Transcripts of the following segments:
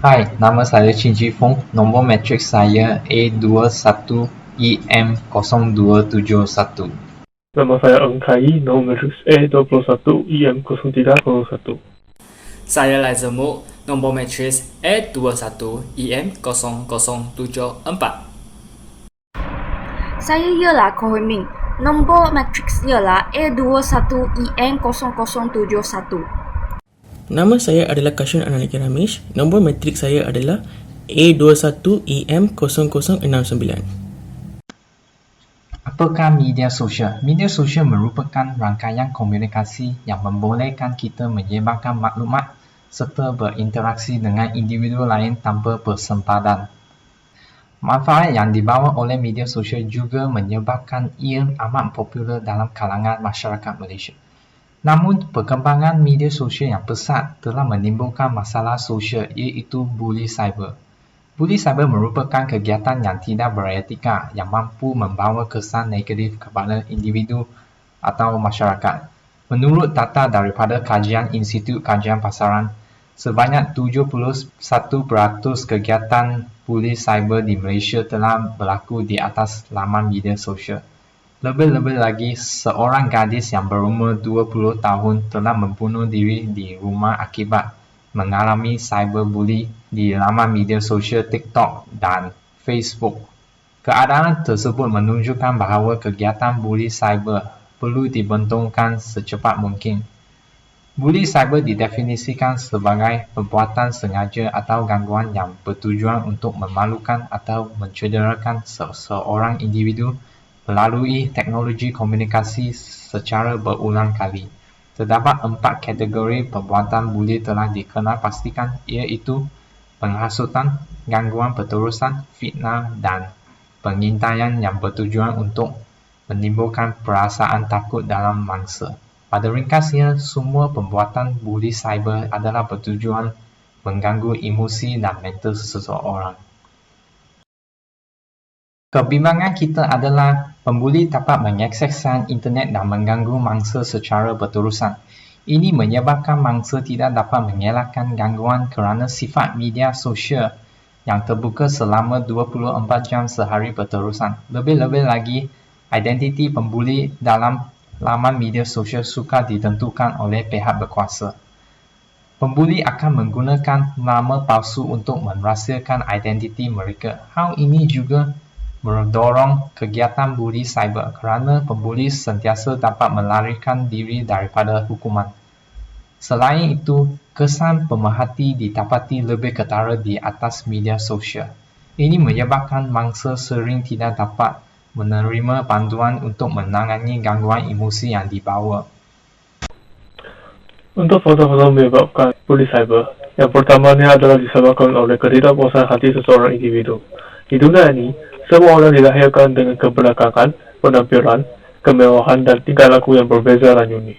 Hai, nama saya Chin Ji Fong. Nombor metrik saya A21EM0271. Nama saya Eng Kai, nombor matriks E21EM0301. Saya Laizemu, nombor matris E21EM0074. Saya ialah Ko Hui Ming. Nombor matriks ialah A21EM0071. Nama saya adalah Kashun Analika Ramesh. Nombor matrik saya adalah A21EM0069. Apakah media sosial? Media sosial merupakan rangkaian komunikasi yang membolehkan kita menyebarkan maklumat serta berinteraksi dengan individu lain tanpa bersempadan. Manfaat yang dibawa oleh media sosial juga menyebabkan ia amat popular dalam kalangan masyarakat Malaysia. Namun, perkembangan media sosial yang pesat telah menimbulkan masalah sosial iaitu bully cyber. Bully cyber merupakan kegiatan yang tidak beretika yang mampu membawa kesan negatif kepada individu atau masyarakat. Menurut data daripada kajian Institut Kajian Pasaran, sebanyak 71% kegiatan bully cyber di Malaysia telah berlaku di atas laman media sosial. Lebih-lebih lagi, seorang gadis yang berumur 20 tahun telah membunuh diri di rumah akibat mengalami cyberbully di laman media sosial TikTok dan Facebook. Keadaan tersebut menunjukkan bahawa kegiatan bully cyber perlu dibentangkan secepat mungkin. Bully cyber didefinisikan sebagai perbuatan sengaja atau gangguan yang bertujuan untuk memalukan atau mencederakan seseorang individu melalui teknologi komunikasi secara berulang kali. Terdapat 4 kategori perbuatan bully telah dikenal pastikan iaitu penghasutan, gangguan berterusan, fitnah dan pengintaian yang bertujuan untuk menimbulkan perasaan takut dalam mangsa. Pada ringkasnya, semua perbuatan bully cyber adalah bertujuan mengganggu emosi dan mental seseorang. Kebimbangan kita adalah pembuli dapat mengakseskan internet dan mengganggu mangsa secara berterusan. Ini menyebabkan mangsa tidak dapat mengelakkan gangguan kerana sifat media sosial yang terbuka selama 24 jam sehari berterusan. Lebih-lebih lagi, identiti pembuli dalam laman media sosial sukar ditentukan oleh pihak berkuasa. Pembuli akan menggunakan nama palsu untuk merahsiakan identiti mereka. Hal ini juga mendorong kegiatan bully cyber kerana pembuli sentiasa dapat melarikan diri daripada hukuman. Selain itu, kesan pemerhati didapati lebih ketara di atas media sosial. Ini menyebabkan mangsa sering tidak dapat menerima panduan untuk menangani gangguan emosi yang dibawa. Untuk faktor-faktor menyebabkan bully cyber, yang pertamanya adalah disebabkan oleh ketidakpuasan hati seseorang individu. Di dunia ini, semua orang dilahirkan dengan kebelakangan, penampilan, kemewahan dan tingkah laku yang berbeza dan unik.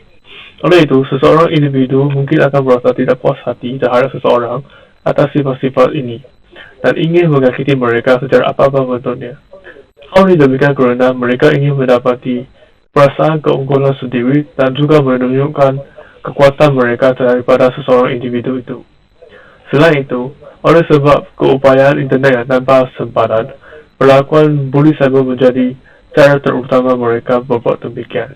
Oleh itu, seseorang individu mungkin akan merasa tidak puas hati terhadap seseorang atas sifat-sifat ini dan ingin menyakiti mereka secara apapun bentuknya. Hal ini demikian kerana mereka ingin mendapati perasaan keunggulan sendiri dan juga menunjukkan kekuatan mereka daripada seseorang individu itu. Selain itu, oleh sebab keupayaan internet yang tanpa sempadan, perlakuan bully cyber menjadi cara terutama mereka berbuat demikian.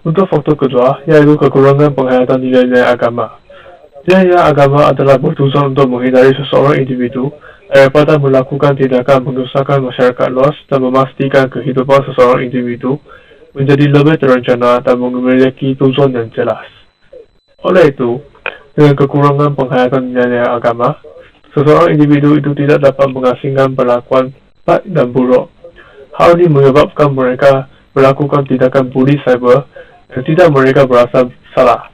Untuk faktor kedua, iaitu kekurangan penghayatan nilai-nilai agama. Nilai-nilai agama adalah bertujuan untuk menghindari seseorang individu daripada melakukan tindakan menusahkan masyarakat luas dan memastikan kehidupan seseorang individu menjadi lebih terencana dan memiliki tujuan yang jelas. Oleh itu, dengan kekurangan penghayatan nilai-nilai agama, seseorang individu itu tidak dapat mengasingkan perlakuan baik dan buruk. Hal ini menyebabkan mereka melakukan tindakan bully cyber dan tidak mereka berasa salah.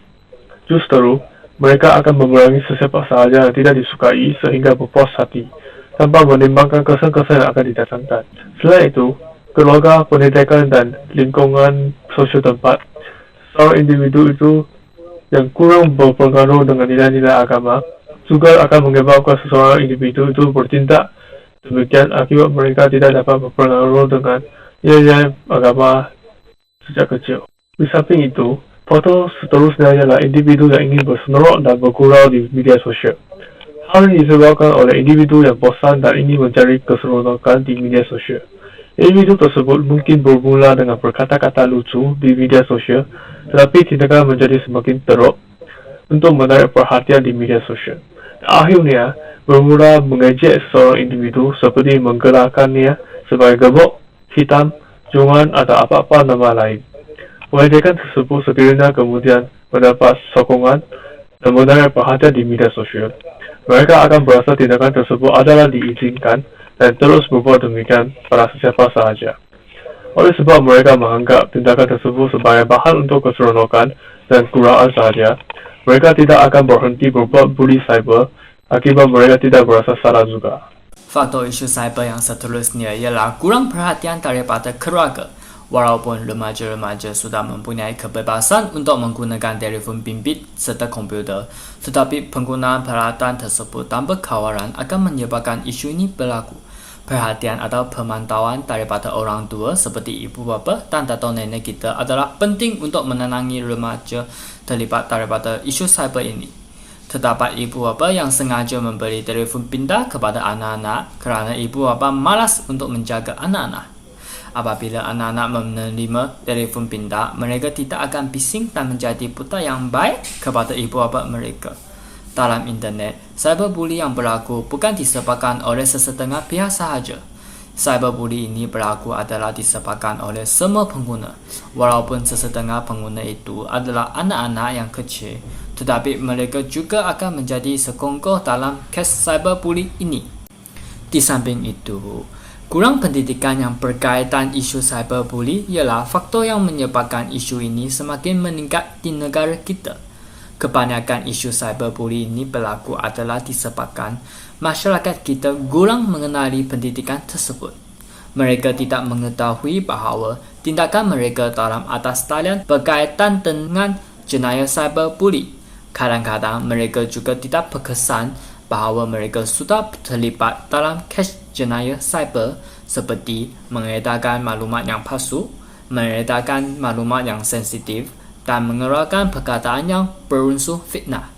Justru, mereka akan memerangi sesiapa sahaja yang tidak disukai sehingga berpuas hati, tanpa menimbangkan kesan-kesan yang akan didatangkan. Selain itu, keluarga, pendidikan dan lingkungan sosial tempat, seorang individu itu yang kurang berpengaruh dengan nilai-nilai agama juga akan menyebabkan seseorang individu itu bertindak demikian akibat mereka tidak dapat berpengaruh dengan nilai-nilai agama sejak kecil. Di samping itu, faktor seterusnya ialah individu yang ingin bersenerok dan bergurau di media sosial. Hal ini disebabkan oleh individu yang bosan dan ingin mencari keseronokan di media sosial. Individu tersebut mungkin bermula dengan berkata-kata lucu di media sosial, tetapi tindakan menjadi semakin teruk untuk menarik perhatian di media sosial. Akhirnya, bermula mengejek seseorang individu seperti menggelarkannya sebagai gemuk, hitam, jungan atau apa-apa nama lain. Pengejekan tersebut sekiranya kemudian mendapat sokongan dan menarik perhatian di media sosial, mereka akan berasa tindakan tersebut adalah diizinkan dan terus berbuat demikian pada sesiapa sahaja. Oleh sebab mereka menganggap tindakan tersebut sebagai bahan untuk keseronokan dan kuraan sahaja, mereka tidak akan berhenti berbuat buli cyber akibat mereka tidak berasa salah juga. Faktor isu cyber yang seterusnya ialah kurang perhatian daripada keluarga. Walaupun remaja-remaja sudah mempunyai kebebasan untuk menggunakan telefon bimbit serta komputer, tetapi penggunaan peralatan tersebut tanpa kawalan akan menyebabkan isu ini berlaku. Perhatian atau pemantauan daripada orang tua seperti ibu bapa dan datuk nenek kita adalah penting untuk menenangi remaja terlibat daripada isu cyber ini. Terdapat ibu bapa yang sengaja memberi telefon pintar kepada anak-anak kerana ibu bapa malas untuk menjaga anak-anak. Apabila anak-anak menerima telefon pintar, mereka tidak akan bising dan menjadi buta yang baik kepada ibu bapa mereka. Dalam internet, cyberbully yang berlaku bukan disebabkan oleh sesetengah pihak sahaja. Cyberbully ini berlaku adalah disebabkan oleh semua pengguna. Walaupun sesetengah pengguna itu adalah anak-anak yang kecil, tetapi mereka juga akan menjadi sekongkol dalam kes cyberbully ini. Di samping itu, kurang pendidikan yang berkaitan isu cyberbully ialah faktor yang menyebabkan isu ini semakin meningkat di negara kita. Kebanyakan isu cyberbully ini berlaku adalah disebabkan masyarakat kita kurang mengenali pendidikan tersebut. Mereka tidak mengetahui bahawa tindakan mereka dalam atas talian berkaitan dengan jenayah cyberbully. Kadang-kadang mereka juga tidak berkesan bahawa mereka sudah terlibat dalam kes jenayah cyber seperti mengedarkan maklumat yang palsu, mengedarkan maklumat yang sensitif dan mengeluarkan perkataan yang berunsur fitnah.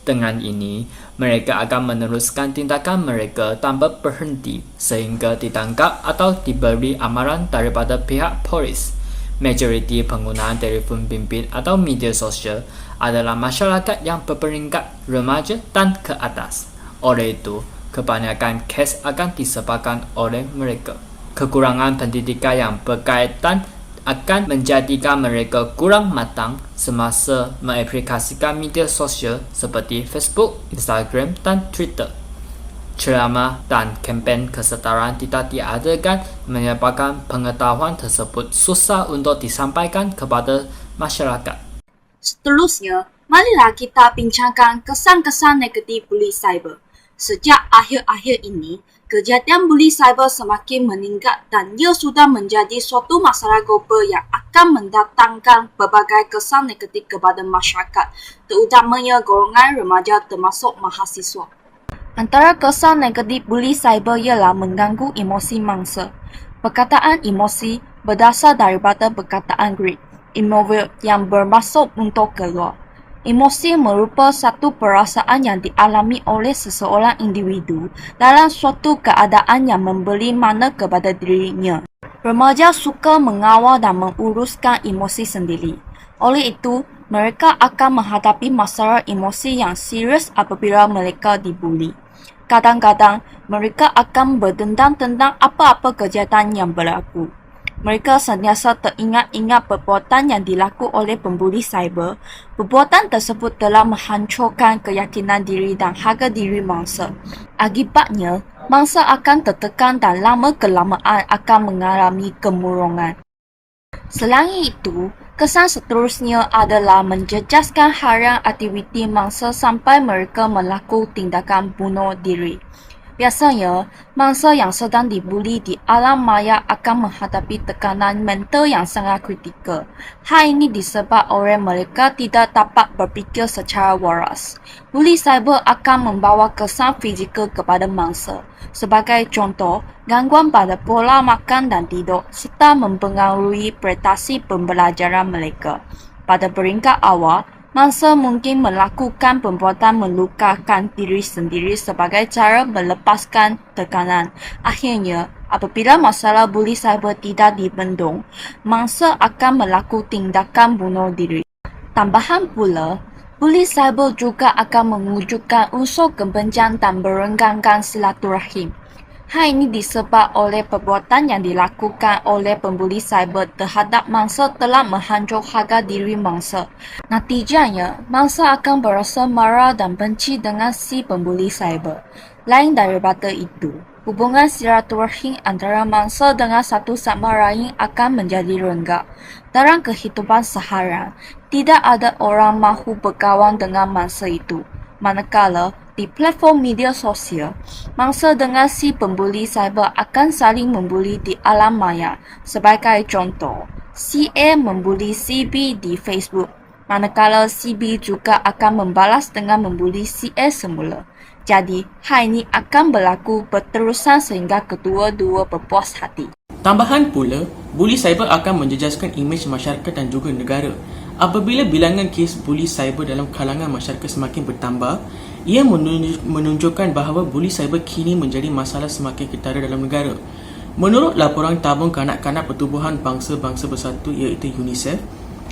Dengan ini, mereka akan meneruskan tindakan mereka tanpa berhenti sehingga ditangkap atau diberi amaran daripada pihak polis. Majoriti penggunaan telefon bimbit atau media sosial adalah masyarakat yang berperingkat remaja dan ke atas. Oleh itu, kebanyakan kes akan disebabkan oleh mereka. Kekurangan pendidikan yang berkaitan akan menjadikan mereka kurang matang semasa mengaplikasikan media sosial seperti Facebook, Instagram dan Twitter. Ceramah dan kempen kesetaraan tidak diadakan menyebabkan pengetahuan tersebut susah untuk disampaikan kepada masyarakat. Seterusnya, marilah kita bincangkan kesan-kesan negatif buli cyber. Sejak akhir-akhir ini, kejadian buli cyber semakin meningkat dan ia sudah menjadi suatu masalah global yang akan mendatangkan berbagai kesan negatif kepada masyarakat, terutamanya golongan remaja termasuk mahasiswa. Antara kesan negatif buli cyber ialah mengganggu emosi mangsa. Perkataan emosi berdasar daripada perkataan Greek, emover yang bermaksud untuk keluar. Emosi merupakan satu perasaan yang dialami oleh seseorang individu dalam suatu keadaan yang memberi makna kepada dirinya. Remaja suka mengawal dan menguruskan emosi sendiri. Oleh itu, mereka akan menghadapi masalah emosi yang serius apabila mereka dibuli. Kadang-kadang, mereka akan berdendam tentang apa-apa kejadian yang berlaku. Mereka sentiasa teringat-ingat perbuatan yang dilaku oleh pembuli cyber. Perbuatan tersebut telah menghancurkan keyakinan diri dan harga diri mangsa. Akibatnya, mangsa akan tertekan dan lama-kelamaan akan mengalami kemurungan. Selain itu, kesan seterusnya adalah menjejaskan harian aktiviti mangsa sampai mereka melakukan tindakan bunuh diri. Biasanya, mangsa yang sedang dibuli di alam maya akan menghadapi tekanan mental yang sangat kritikal. Hal ini disebabkan oleh mereka tidak dapat berfikir secara waras. Buli cyber akan membawa kesan fizikal kepada mangsa. Sebagai contoh, gangguan pada pola makan dan tidur serta mempengaruhi prestasi pembelajaran mereka. Pada peringkat awal, Mangsa mungkin melakukan perbuatan melukakan diri sendiri sebagai cara melepaskan tekanan. Akhirnya, apabila masalah buli cyber tidak dibendung, mangsa akan melakukan tindakan bunuh diri. Tambahan pula, buli cyber juga akan mewujudkan unsur kebencian dan merenggangkan silaturahim. Hal ini disebabkan oleh perbuatan yang dilakukan oleh pembuli cyber terhadap mangsa telah menghancur harga diri mangsa. Natijanya, mangsa akan berasa marah dan benci dengan si pembuli cyber. Lain daripada itu, hubungan silaturahim antara mangsa dengan satu sama lain akan menjadi renggang. Dalam kehidupan seharian, tidak ada orang mahu berkawan dengan mangsa itu. Manakala, di platform media sosial, mangsa dengan si pembuli cyber akan saling membuli di alam maya. Sebagai contoh, si A membuli si B di Facebook, manakala si B juga akan membalas dengan membuli si A semula. Jadi, hal ini akan berlaku berterusan sehingga kedua-dua berpuas hati. Tambahan pula, buli cyber akan menjejaskan imej masyarakat dan juga negara. Apabila bilangan kes buli cyber dalam kalangan masyarakat semakin bertambah, ia menunjukkan bahawa buli cyber kini menjadi masalah semakin ketara dalam negara. Menurut laporan tabung kanak-kanak Pertubuhan Bangsa-Bangsa Bersatu iaitu UNICEF,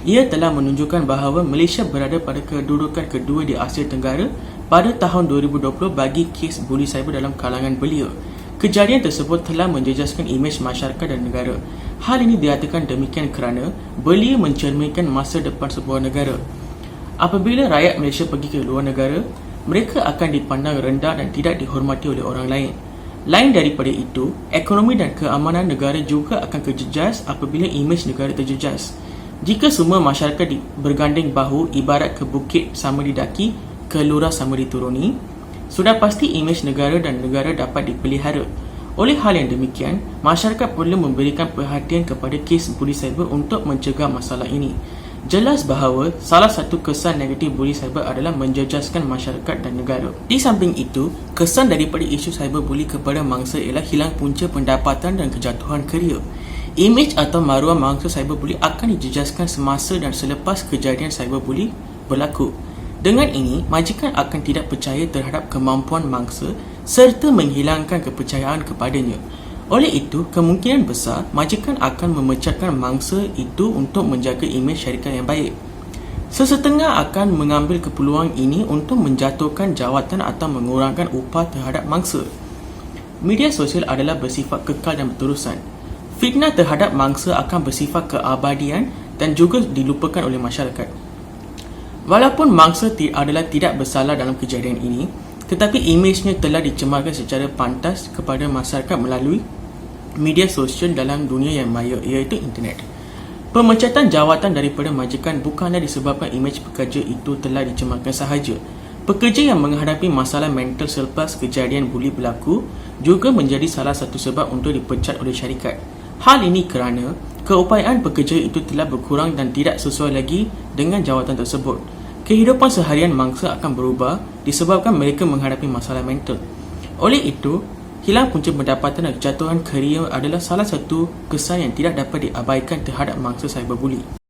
ia telah menunjukkan bahawa Malaysia berada pada kedudukan kedua di Asia Tenggara pada tahun 2020 bagi kes buli cyber dalam kalangan belia. Kejadian tersebut telah menjejaskan imej masyarakat dan negara. Hal ini diartikan demikian kerana belia mencerminkan masa depan sebuah negara. Apabila rakyat Malaysia pergi ke luar negara, mereka akan dipandang rendah dan tidak dihormati oleh orang lain. Lain daripada itu, ekonomi dan keamanan negara juga akan terjejas apabila imej negara terjejas. Jika semua masyarakat berganding bahu ibarat ke bukit sama didaki, ke lurah sama dituruni, sudah pasti imej negara dan negara dapat dipelihara. Oleh hal yang demikian, masyarakat perlu memberikan perhatian kepada kes buli cyber untuk mencegah masalah ini. Jelas bahawa salah satu kesan negatif buli cyber adalah menjejaskan masyarakat dan negara. Di samping itu, kesan daripada isu cyberbuli kepada mangsa ialah hilang punca pendapatan dan kejatuhan kerjaya. Imej atau maruah mangsa cyberbuli akan dijejaskan semasa dan selepas kejadian cyberbuli berlaku. Dengan ini, majikan akan tidak percaya terhadap kemampuan mangsa serta menghilangkan kepercayaan kepadanya. Oleh itu, kemungkinan besar majikan akan memecatkan mangsa itu untuk menjaga imej syarikat yang baik. Sesetengah akan mengambil kepeluang ini untuk menjatuhkan jawatan atau mengurangkan upah terhadap mangsa. Media sosial adalah bersifat kekal dan berterusan. Fitnah terhadap mangsa akan bersifat keabadian dan juga dilupakan oleh masyarakat. Walaupun mangsa adalah tidak bersalah dalam kejadian ini, tetapi imejnya telah dicemarkan secara pantas kepada masyarakat melalui media sosial dalam dunia yang maya iaitu internet. Pemecatan jawatan daripada majikan bukanlah disebabkan imej pekerja itu telah dicemarkan sahaja. Pekerja yang menghadapi masalah mental selepas kejadian buli berlaku juga menjadi salah satu sebab untuk dipecat oleh syarikat. Hal ini kerana keupayaan pekerja itu telah berkurang dan tidak sesuai lagi dengan jawatan tersebut. Kehidupan seharian mangsa akan berubah disebabkan mereka menghadapi masalah mental. Oleh itu, hilang punca pendapatan dan kejatuhan kerjaya adalah salah satu kesan yang tidak dapat diabaikan terhadap mangsa cyberbuli.